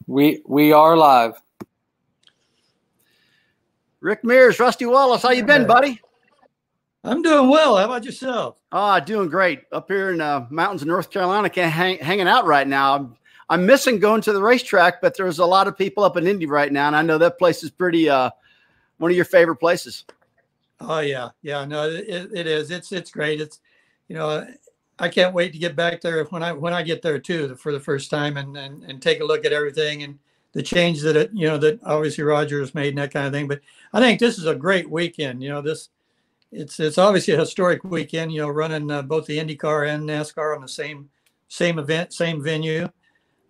We are live. Rick Mears, Rusty Wallace, how you been, buddy? I'm doing well. How about yourself? Doing great. Up here in mountains of North Carolina, hanging out right now. I'm missing going to the racetrack, but there's a lot of people up in Indy right now, and I know that place is pretty one of your favorite places. Oh yeah, no, it is. It's great. It's I can't wait to get back there when I get there too for the first time and take a look at everything and the change that that obviously Roger has made and that kind of thing. But I think this is a great weekend. It's obviously a historic weekend. Running both the INDYCAR and NASCAR on the same event, same venue.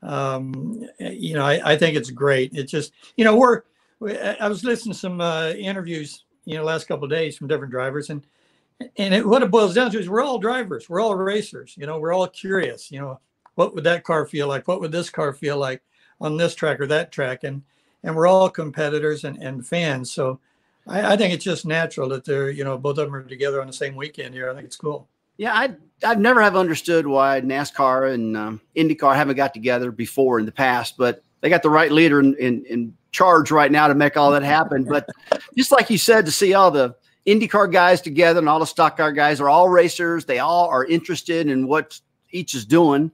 I think it's great. It's just I was listening to some interviews last couple of days from different drivers and what it boils down to is we're all drivers. We're all racers. We're all curious. What would that car feel like? What would this car feel like on this track or that track? And we're all competitors and fans. So I think it's just natural that they're, both of them are together on the same weekend here. I think it's cool. Yeah, I've never have understood why NASCAR and INDYCAR haven't got together before in the past, but they got the right leader in charge right now to make all that happen. But just like you said, to see all the INDYCAR guys together and all the stock car guys are all racers. They all are interested in what each is doing.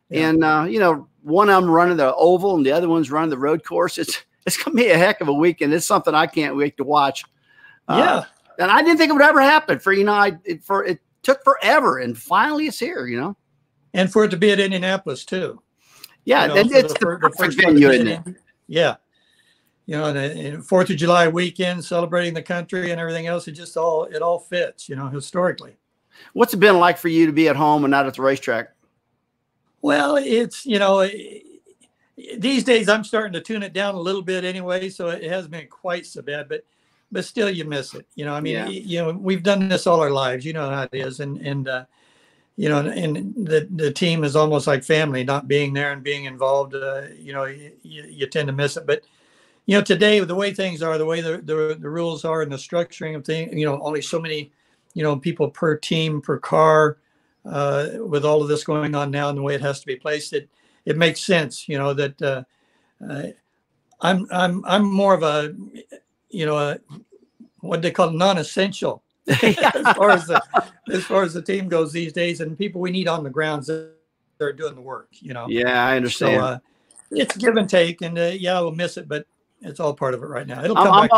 Yeah. And, one of them running the oval and the other one's running the road course. It's going to be a heck of a weekend. It's something I can't wait to watch. Yeah. And I didn't think it would ever happen it took forever and finally it's here, And for it to be at Indianapolis too. Yeah. It's the perfect venue, isn't it? Yeah. And 4th of July weekend, celebrating the country and everything else, it all fits, historically. What's it been like for you to be at home and not at the racetrack? Well, it's, these days I'm starting to tune it down a little bit anyway, so it hasn't been quite so bad, but still you miss it. We've done this all our lives, how it is. And the team is almost like family, not being there and being involved, you tend to miss it. But today, the way things are, the way the rules are and the structuring of things, only so many, people per team, per car, with all of this going on now and the way it has to be placed, it makes sense, that I'm more of a, what they call non-essential as far as the team goes these days, and people we need on the grounds that are doing the work, Yeah, I understand. So it's give and take, and we'll miss it, but it's all part of it right now. It'll come back.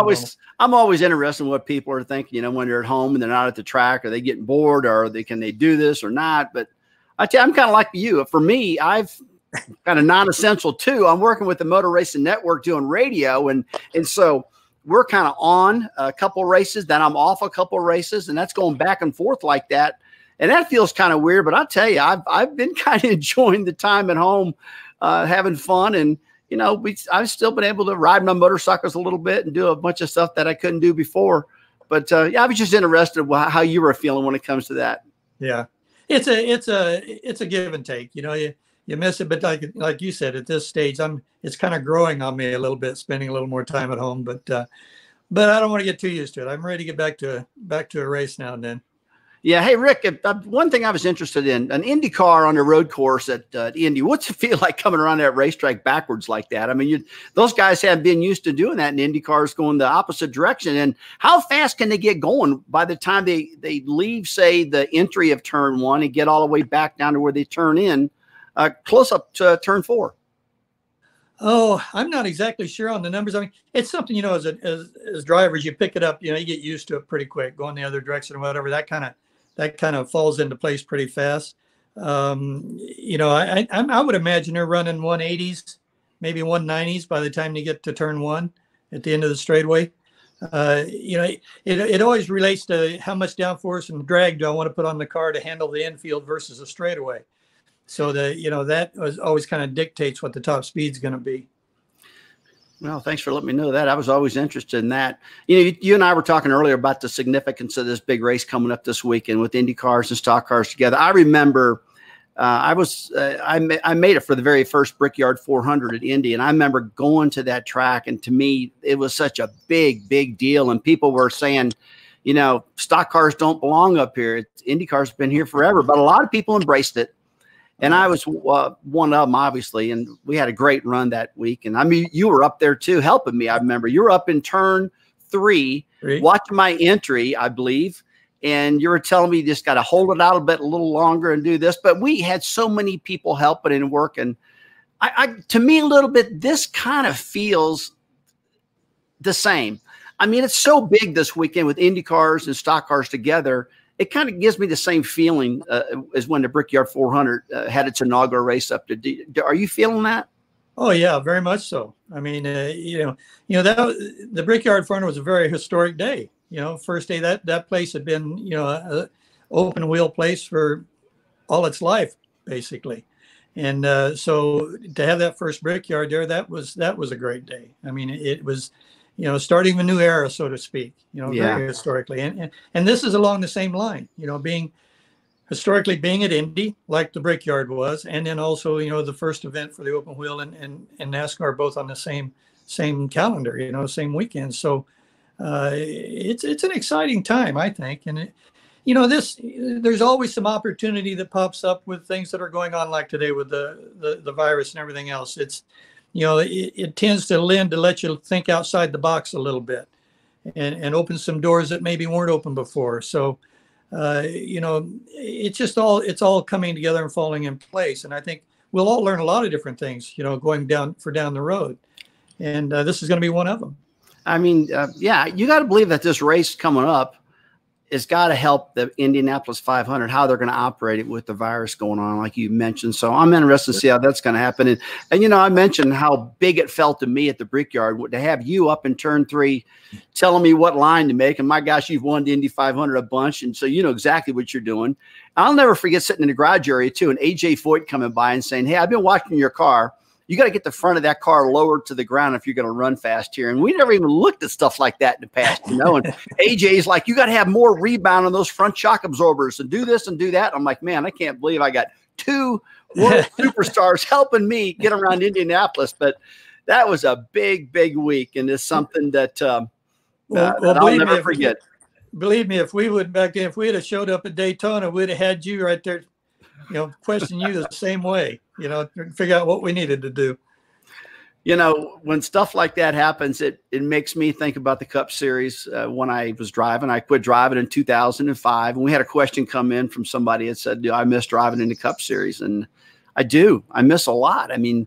I'm always interested in what people are thinking, when they're at home and they're not at the track. Are they getting bored, or can they do this or not? But I tell you, I'm kind of like you. For me, I've kind of non-essential too. I'm working with the Motor Racing Network doing radio, and so we're kind of on a couple races, then I'm off a couple races, and that's going back and forth like that. And that feels kind of weird, but I'll tell you, I've been kind of enjoying the time at home, having fun, and I've still been able to ride my motorcycles a little bit and do a bunch of stuff that I couldn't do before. But I was just interested in how you were feeling when it comes to that. Yeah, it's a give and take. You miss it, but like you said, at this stage, it's kind of growing on me a little bit, spending a little more time at home. But I don't want to get too used to it. I'm ready to get back to a race now and then. Yeah. Hey, Rick, one thing I was interested in, an IndyCar on a road course at Indy. What's it feel like coming around that racetrack backwards like that? I mean, those guys have been used to doing that, and IndyCars going the opposite direction. And how fast can they get going by the time they leave, say, the entry of turn 1 and get all the way back down to where they turn in, close up to turn 4? Oh, I'm not exactly sure on the numbers. I mean, it's something, as drivers, you pick it up, you get used to it pretty quick, going the other direction or whatever. That kind of falls into place pretty fast. I would imagine they're running 180s, maybe 190s by the time you get to turn 1 at the end of the straightaway. It always relates to how much downforce and drag do I want to put on the car to handle the infield versus a straightaway. So that always kind of dictates what the top speed is going to be. Well, thanks for letting me know that. I was always interested in that. You and I were talking earlier about the significance of this big race coming up this weekend with Indy cars and stock cars together. I remember I made it for the very first Brickyard 400 at Indy, and I remember going to that track, and to me, it was such a big deal. And people were saying, stock cars don't belong up here. Indy cars have been here forever, but a lot of people embraced it. And I was one of them, obviously, and we had a great run that week. And I mean, you were up there too, helping me. I remember you were up in turn three, watching my entry, I believe. And you were telling me you just got to hold it out a little longer and do this. But we had so many people helping and working. To me, a little bit, this kind of feels the same. I mean, it's so big this weekend with INDYCARs and stock cars together. It kind of gives me the same feeling as when the Brickyard 400 had its inaugural race up to. Are you feeling that? Oh yeah, very much so. I mean, that the Brickyard 400 was a very historic day. First day that place had been, a open wheel place for all its life, basically. And so to have that first Brickyard there, that was a great day. I mean, it was, starting a new era, so to speak, very historically. And this is along the same line, being at Indy, like the Brickyard was, and then also, the first event for the open wheel and NASCAR, both on the same calendar, same weekend. So it's an exciting time, I think. And there's always some opportunity that pops up with things that are going on, like today with the virus and everything else. It's, it tends to lend to let you think outside the box a little bit and open some doors that maybe weren't open before. So, it's all coming together and falling in place. And I think we'll all learn a lot of different things, going down the road. And this is going to be one of them. I mean, you got to believe that this race coming up has got to help the Indianapolis 500, how they're going to operate it with the virus going on, like you mentioned. So I'm interested to see how that's going to happen. And I mentioned how big it felt to me at the Brickyard to have you up in turn three telling me what line to make. And my gosh, you've won the Indy 500 a bunch. And so you know exactly what you're doing. I'll never forget sitting in the garage area too, and AJ Foyt coming by and saying, "Hey, I've been watching your car. You got to get the front of that car lowered to the ground if you're going to run fast here." And we never even looked at stuff like that in the past, And AJ's like, "You got to have more rebound on those front shock absorbers and do this and do that." I'm like, man, I can't believe I got two world superstars helping me get around Indianapolis. But that was a big, big week. And it's something that, that I'll never forget. Believe me, if we would back then, if we had showed up at Daytona, we'd have had you right there, question you the same way, figure out what we needed to do. When stuff like that happens, it makes me think about the Cup Series. When I was driving, I quit driving in 2005, and we had a question come in from somebody that said, "Do I miss driving in the Cup Series?" And I do. I miss a lot. I mean,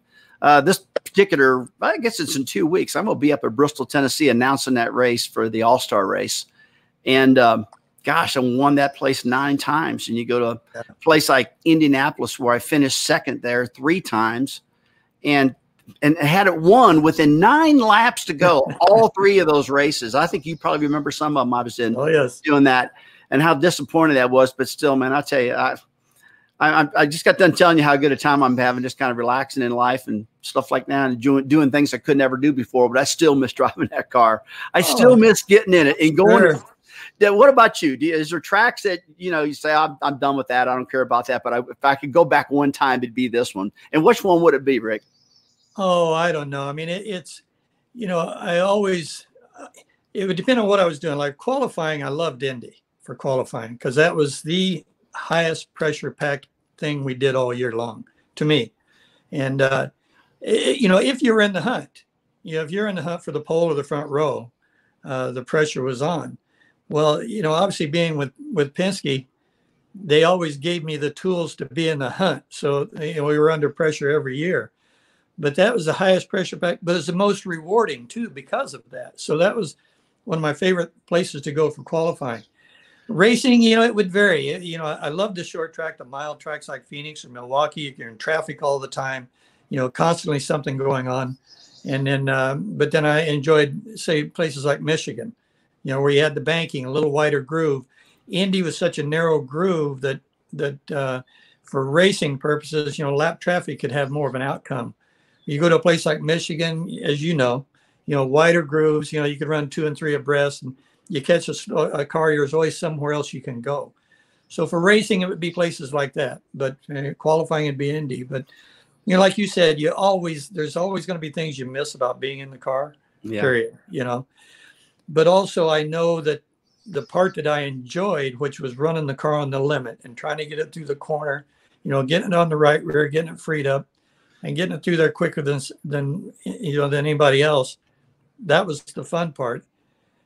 this particular, I guess it's in 2 weeks, I'm going to be up at Bristol, Tennessee, announcing that race for the All-Star race. And gosh, I won that place 9 times. And you go to a place like Indianapolis, where I finished second there 3 times and had it won within 9 laps to go, all 3 of those races. I think you probably remember some of them I was in doing that, and how disappointed that was. But still, man, I'll tell you, I just got done telling you how good a time I'm having, just kind of relaxing in life and stuff like that, and doing things I could never do before. But I still miss driving that car. I still miss getting in it and going. Sure. What about you? Is there tracks that, you say, I'm done with that, I don't care about that, but if I could go back one time, it'd be this one? And which one would it be, Rick? Oh, I don't know. I mean, it's, it would depend on what I was doing. Like qualifying, I loved Indy for qualifying, because that was the highest pressure packed thing we did all year long to me. And, if you're in the hunt, if you're in the hunt for the pole or the front row, the pressure was on. Well, obviously being with Penske, they always gave me the tools to be in the hunt. So, we were under pressure every year. But that was the highest pressure pack, but it's the most rewarding too because of that. So that was one of my favorite places to go for qualifying. Racing, it would vary. I love the short track, the mile tracks like Phoenix or Milwaukee. You're in traffic all the time, constantly something going on. And then, but then I enjoyed, say, places like Michigan, where you had the banking, a little wider groove. Indy was such a narrow groove that for racing purposes, lap traffic could have more of an outcome. You go to a place like Michigan, as wider grooves, you could run 2 and 3 abreast, and you catch a car, there's always somewhere else you can go. So for racing, it would be places like that, but qualifying would be Indy. But, like you said, there's always going to be things you miss about being in the car, period, But also I know that the part that I enjoyed, which was running the car on the limit and trying to get it through the corner, you know, getting it on the right rear, getting it freed up, and getting it through there quicker than anybody else. That was the fun part.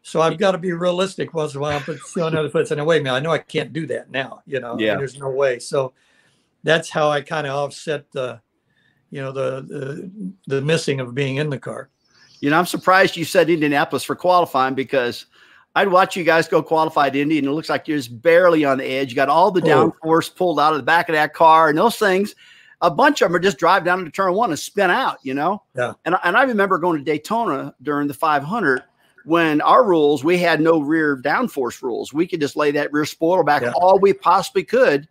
So I've got to be realistic once in a while, but showing other foot saying, wait a minute, I know I can't do that now. You know, yeah. I mean, there's no way. So that's how I kind of offset the, you know, the missing of being in the car. You know, I'm surprised you said Indianapolis for qualifying, because I'd watch you guys go qualified Indy, and it looks like you're just barely on the edge. You got all the downforce pulled out of the back of that car, and those things, a bunch of them are just drive down into turn one and spin out, you know? Yeah. And I remember going to Daytona during the 500 when our rules, we had no rear downforce rules. We could just lay that rear spoiler back all we possibly could.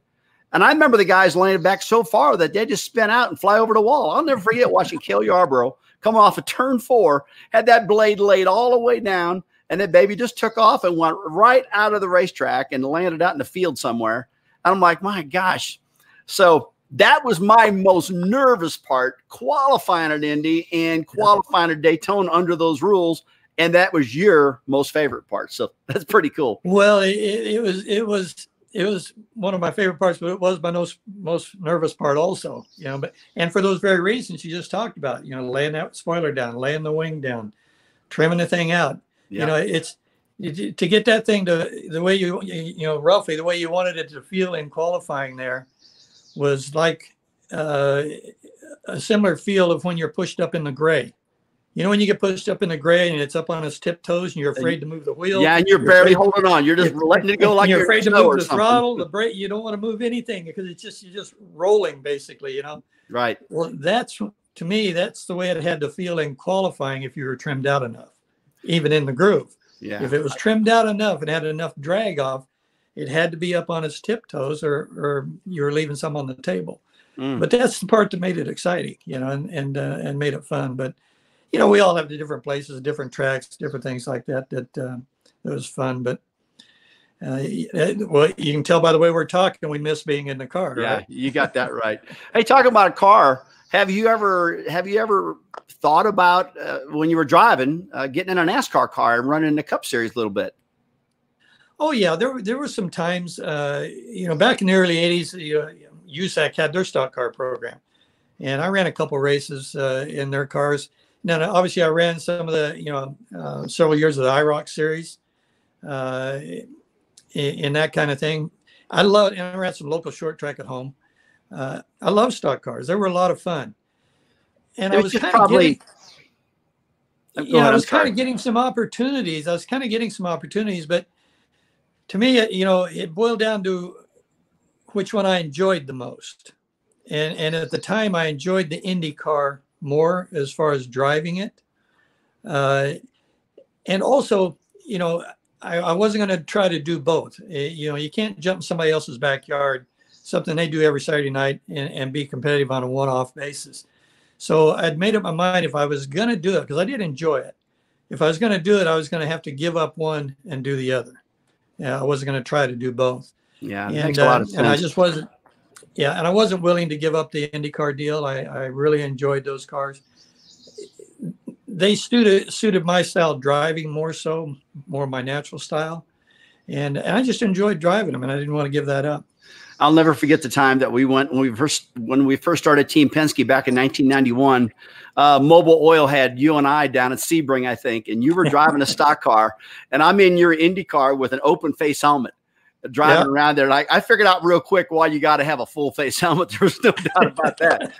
And I remember the guys laying it back so far that they just spin out and fly over the wall. I'll never forget watching Cale Yarborough come off of turn 4, had that blade laid all the way down, and that baby just took off and went right out of the racetrack and landed out in the field somewhere. And I'm like, my gosh. So that was my most nervous part, qualifying at Indy and qualifying at Daytona under those rules. And that was your most favorite part. So that's pretty cool. Well, it was one of my favorite parts, but it was my most nervous part also, you know, and for those very reasons you just talked about, you know, laying that spoiler down, laying the wing down, trimming the thing out. Yeah. You know, it's to get that thing to the way you know, roughly the way you wanted it to feel in qualifying there was like a similar feel of when you're pushed up in the gray. You know, when you get pushed up in the gray and it's up on its tiptoes and you're afraid to move the wheel. Yeah, and you're barely holding on. You're just letting it go like you're afraid to move the throttle, the brake. You don't want to move anything because you're just rolling basically, you know. Right. Well, to me, that's the way it had to feel in qualifying if you were trimmed out enough, even in the groove. Yeah. If it was trimmed out enough and had enough drag off, it had to be up on its tiptoes or you were leaving some on the table. But that's the part that made it exciting, you know, and made it fun. But you know, we all have the different places, different tracks, different things like that. That was fun. But well, you can tell by the way we're talking, we miss being in the car. Yeah, right? You got that right. Hey, talking about a car, have you ever thought about when you were driving, getting in a NASCAR car and running the Cup Series a little bit? Oh yeah, there were some times, you know, back in the early '80s, USAC had their stock car program, and I ran a couple races in their cars. Now, obviously, I ran some of the, you know, several years of the IROC series in that kind of thing. I ran some local short track at home. I love stock cars. They were a lot of fun. And I was kind of getting, I was kind of getting some opportunities. But to me, you know, it boiled down to which one I enjoyed the most. And at the time, I enjoyed the INDYCAR more as far as driving it. And also, you know, I wasn't going to try to do both. You know, you can't jump in somebody else's backyard, something they do every Saturday night, and be competitive on a one-off basis. So I'd made up my mind if I was going to do it, because I did enjoy it. If I was going to do it, I was going to have to give up one and do the other. Yeah, I wasn't going to try to do both. Yeah, makes a lot of sense. And I just wasn't. Yeah, and I wasn't willing to give up the INDYCAR deal. I really enjoyed those cars. They suited my style of driving more my natural style. And I just enjoyed driving them, and I didn't want to give that up. I'll never forget the time that we went when we first started Team Penske back in 1991. Mobil Oil had you and I down at Sebring, I think, and you were driving a stock car, and I'm in your Indy car with an open face helmet, driving around there. Like, I figured out real quick why you got to have a full face helmet. There was no doubt about that.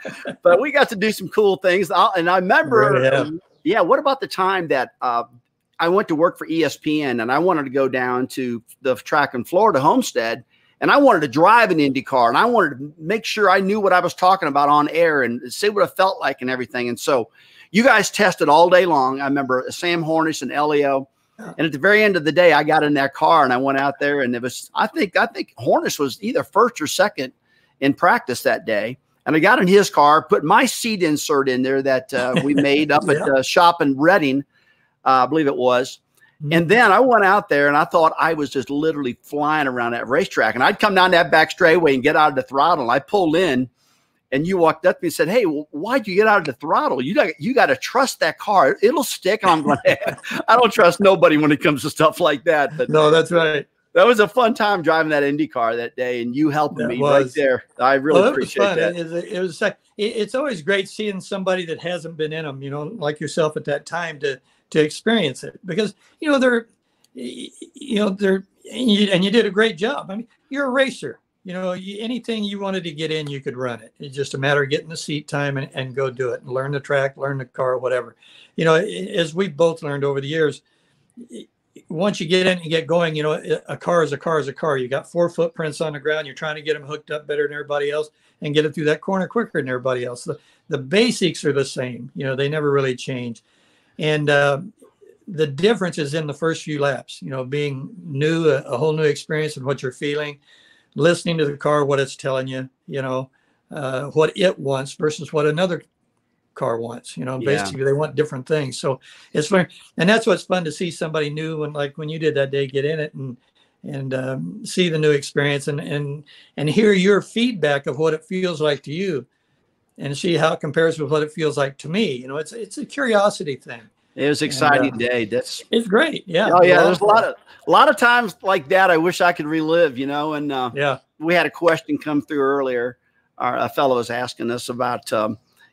But we got to do some cool things. And I remember, what about the time that I went to work for ESPN and I wanted to go down to the track in Florida, Homestead, and I wanted to drive an Indy car, and I wanted to make sure I knew what I was talking about on air and see what it felt like and everything. And so you guys tested all day long. I remember Sam Hornish and Elio. And at the very end of the day, I got in that car and I went out there, and it was, I think Hornish was either first or second in practice that day. And I got in his car, put my seat insert in there that we made up at the shop in Reading, I believe it was. And then I went out there and I thought I was just literally flying around that racetrack. And I'd come down that back straightaway and get out of the throttle. And I pulled in, and you walked up to me and said, "Hey, why'd you get out of the throttle? You got to trust that car. It'll stick." And I'm going, I don't trust nobody when it comes to stuff like that. But no, that's right. That was a fun time driving that Indy car that day, and you helping me right there. I really appreciate that. It was it's always great seeing somebody that hasn't been in them, like yourself at that time to experience it, because they're and you did a great job. I mean, you're a racer. Anything you wanted to get in, you could run it. It's just a matter of getting the seat time and go do it and learn the track, learn the car, whatever. As we both learned over the years, once you get in and get going, a car is a car is a car. You got 4 footprints on the ground. You're trying to get them hooked up better than everybody else and get it through that corner quicker than everybody else. The basics are the same. They never really change. And the difference is in the first few laps, being new, a whole new experience and what you're feeling, listening to the car, what it's telling you, what it wants versus what another car wants. Basically they want different things. So it's fun, and that's what's fun to see somebody new, and like when you did that day, get in it and see the new experience and hear your feedback of what it feels like to you, and see how it compares with what it feels like to me. It's a curiosity thing. It was an exciting day. It's great. Yeah. Oh yeah. There's a lot of times like that I wish I could relive, and we had a question come through earlier. A fellow was asking us about,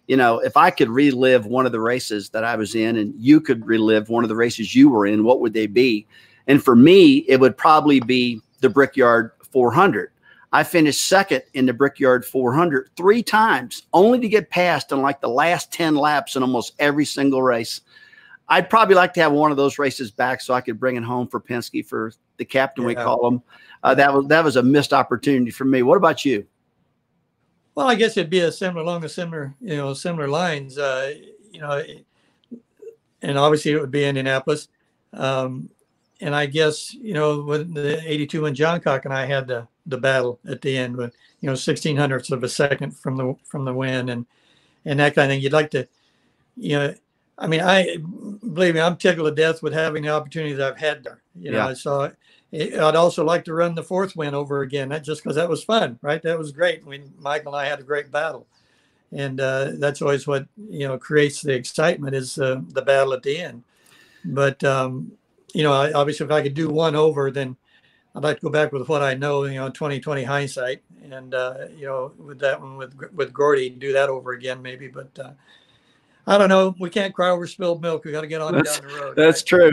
if I could relive one of the races that I was in and you could relive one of the races you were in, what would they be? And for me, it would probably be the Brickyard 400. I finished second in the Brickyard 400 3 times, only to get passed in like the last 10 laps in almost every single race. I'd probably like to have one of those races back so I could bring it home for Penske, for the captain, we call him. That was a missed opportunity for me. What about you? Well, I guess it'd be along the similar lines, and obviously it would be Indianapolis. And I guess, with the 82 when John Cock and I had the battle at the end with, 1600ths of a second from the win and that kind of thing. You'd like to, believe me, I'm tickled to death with having the opportunity that I've had there. So I'd also like to run the 4th win over again, not just because that was fun, right? That was great. Michael and I had a great battle, and that's always what creates the excitement is the battle at the end. But obviously, if I could do one over, then I'd like to go back with what I know, 2020 hindsight, and with that one with Gordy, do that over again maybe, but. I don't know. We can't cry over spilled milk. We got to get on down the road. That's true.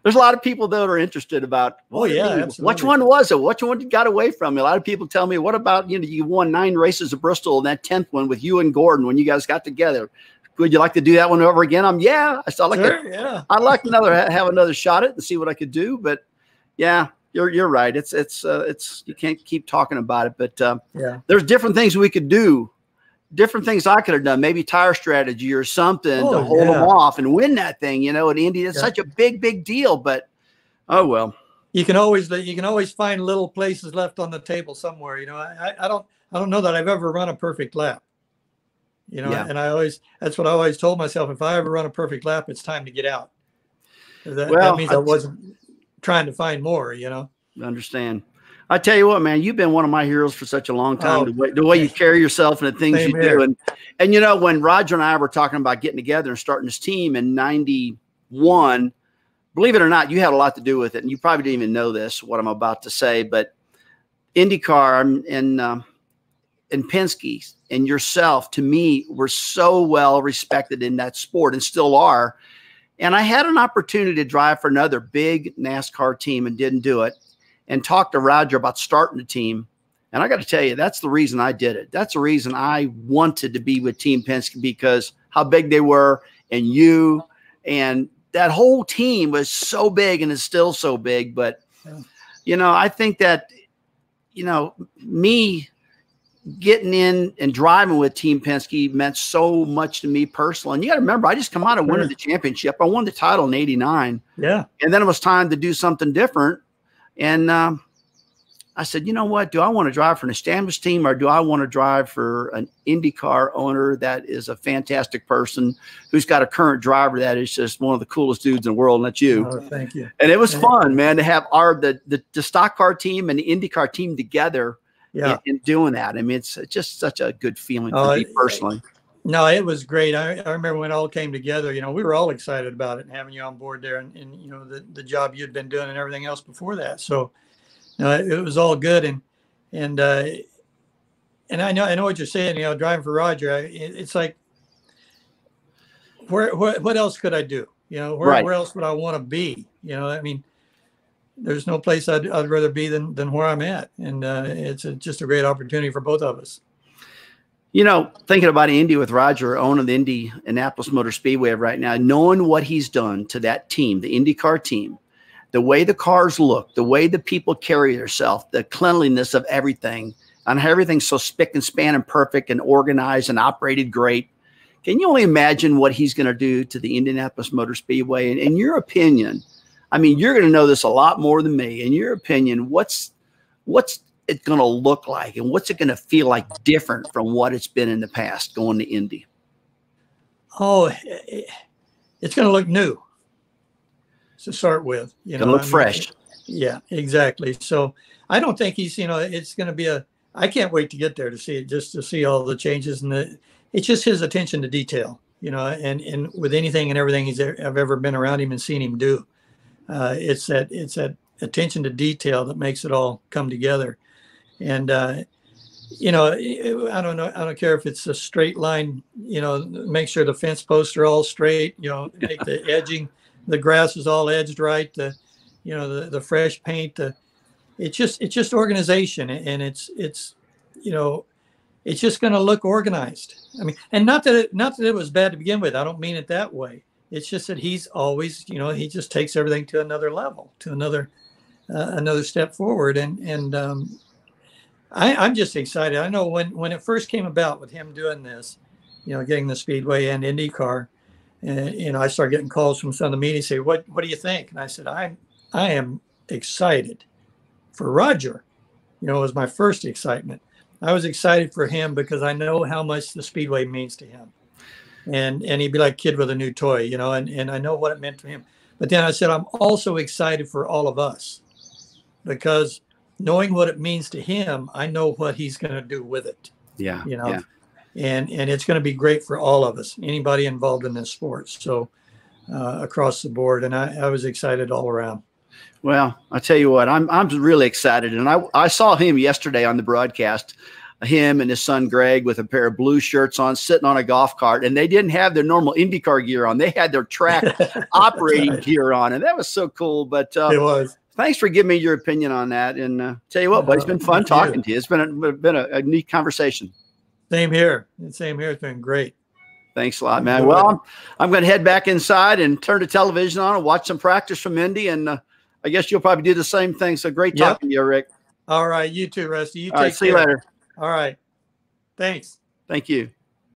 There's a lot of people that are interested about, absolutely. Which one was it? Which one got away from me? A lot of people tell me, what about, you won 9 races at Bristol and that 10th one with you and Gordon when you guys got together. Would you like to do that one over again? I'd like to have another shot at it and see what I could do. But yeah, you're right. It's you can't keep talking about it, but there's different things we could do. Different things I could have done, maybe tire strategy or something to hold them off and win that thing, in Indy. It's such a big deal, but oh well. You can always find little places left on the table somewhere. I don't know that I've ever run a perfect lap. And that's what I always told myself. If I ever run a perfect lap, it's time to get out. That means I wasn't trying to find more. Understand. I tell you what, man, you've been one of my heroes for such a long time. The way you carry yourself and the things you do. And when Roger and I were talking about getting together and starting this team in 91, believe it or not, you had a lot to do with it. And you probably didn't even know this, what I'm about to say, but INDYCAR and Penske and yourself, to me, were so well respected in that sport and still are. And I had an opportunity to drive for another big NASCAR team and didn't do it. And talked to Roger about starting the team. And I got to tell you, that's the reason I did it. That's the reason I wanted to be with Team Penske, because how big they were and you and that whole team was so big and is still so big. But, I think that, me getting in and driving with Team Penske meant so much to me personally. And you got to remember, I just come out of winning the championship. I won the title in '89. Yeah. And then it was time to do something different. And I said, you know what? Do I want to drive for an established team, or do I want to drive for an INDYCAR owner that is a fantastic person who's got a current driver that is just one of the coolest dudes in the world, and that's you. Oh, thank you. And it was fun, man, to have the stock car team and the INDYCAR team together in doing that. I mean, it's just such a good feeling for me personally. No, it was great. I remember when it all came together, we were all excited about it and having you on board there and the job you'd been doing and everything else before that. So No, it was all good, and I know what you're saying. You know, driving for Roger, it's like, what else could I do? You know, where else would I want to be? You know, I mean, there's no place I'd rather be than where I'm at, and it's just a great opportunity for both of us. You know, thinking about Indy with Roger owning the Indianapolis Motor Speedway right now, knowing what he's done to that team, the INDYCAR team, the way the cars look, the way the people carry themselves, the cleanliness of everything, and how everything's so spick and span and perfect and organized and operated great. Can you only imagine what he's going to do to the Indianapolis Motor Speedway? And in your opinion, I mean, you're going to know this a lot more than me. In your opinion, what's it going to look like, and what's it going to feel like different from what it's been in the past going to Indy? Oh, it's going to look new to start with. You know, look fresh. Yeah, exactly. So I don't think he's, you know, it's going to be I can't wait to get there to see it, just to see all the changes, and it's just his attention to detail, you know, and with anything and everything I've ever been around him and seen him do, it's that attention to detail that makes it all come together. And, you know, I don't care if it's a straight line, you know, make sure the fence posts are all straight, you know, make the edging, the grass is all edged right, you know, the fresh paint, it's just organization, and it's, you know, it's just going to look organized. I mean, and not that it was bad to begin with. I don't mean it that way. It's just that he's always, you know, he just takes everything to another level, to another step forward. And I'm just excited. I know when it first came about with him doing this, you know, getting the Speedway and IndyCar, and, you know, I started getting calls from some of the media say, what do you think? And I said, I am excited for Roger. You know, it was my first excitement. I was excited for him because I know how much the Speedway means to him. And he'd be like a kid with a new toy, you know, and I know what it meant to him. But then I said, I'm also excited for all of us, because knowing what it means to him, I know what he's going to do with it. Yeah. You know, yeah. And it's going to be great for all of us, anybody involved in this sport. So across the board. And I was excited all around. Well, I tell you what, I'm really excited. And I saw him yesterday on the broadcast, him and his son Greg with a pair of blue shirts on, sitting on a golf cart, and they didn't have their normal IndyCar gear on. They had their track operating gear on, and that was so cool. But it was. Thanks for giving me your opinion on that. And tell you what, buddy, it's been fun talking to you. It's been a neat conversation. Same here. Same here. It's been great. Thanks a lot, man. Well, I'm going to head back inside and turn the television on and watch some practice from Indy, and I guess you'll probably do the same thing. So great talking to you, Rick. All right. You too, Rusty. You take care. See you later. All right. Thanks. Thank you.